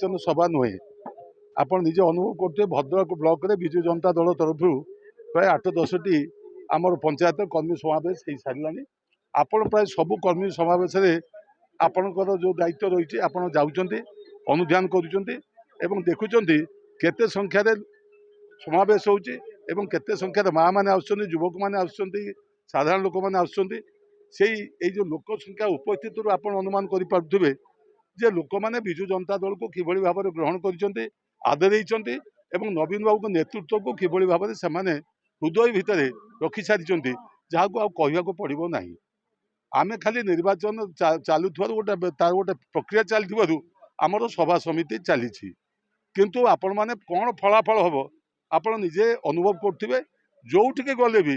सभा नुहे आपण निजे अनुभव करते भद्रक ब्लॉक रे विजु जनता दल तरफ प्राय 8-10टी आमर पंचायत कर्मी समावेश हो सारा आपण प्राय सबु कर्मी समावेश आपणकर जो दायित्व रही आपण जाऊँच अनुध्यान करुँच देखुं केते संख्यार समावेश होची एवं केते संख्यार माँ मैंने आसुच्चंती युवक मैंने आसुच्चंती साधारण लोक मैंने आसुच्चंती सेई जो लोक संख्या उपस्थित आपण अनुमान करें जे लोक मैंने विजु जनता दल को किभली भाव में ग्रहण कर आदर एवं नवीन बाबू को नेतृत्व को किभली भाव में से हृदय भितर रखी सारी जहाँ को कहवाक पड़ो ना आमे खाली निर्वाचन चालू गोटे तार गोटे प्रक्रिया चलू आमर सभा समिति चली किंतु आपण मैंने कौन फलाफल हम आपण निजे अनुभव करुवे जोठिके गले भी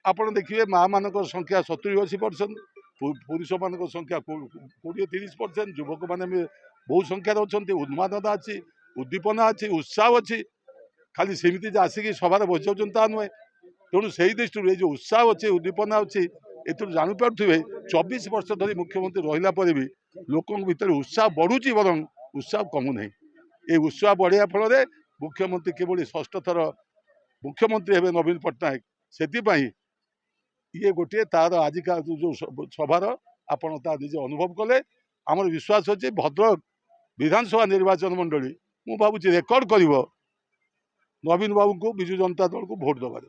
आपण देखिए माँ मान संख्या 70-80%, पुरुष मान संख्या 20-30%, युवक मैंने बहुत संख्यार अच्छा उन्मादना अच्छी उद्दीपना अच्छी उत्साह अच्छी खाली सेमती आसिक सभार बस जाऊँ नुहे तेणु से दृष्टि जो उत्साह अच्छे उद्दीपना अच्छी एथुर जापारे 24 वर्ष धरी मुख्यमंत्री रहा भी लोक भीतर उत्साह बढ़ुची बर उत्साह कमुना ये उत्साह बढ़िया फल मुख्यमंत्री किभली 6ठ थर मुख्यमंत्री हे नवीन पट्टनायक से ये गोटे तार आजिका जो सभार आपण निजे अनुभव कले आमर विश्वास अच्छे भद्रक विधानसभा निर्वाचन मंडली मु भावुँ रेकर्ड कर नवीन बाबू को विजु जनता दल को भोट दबार।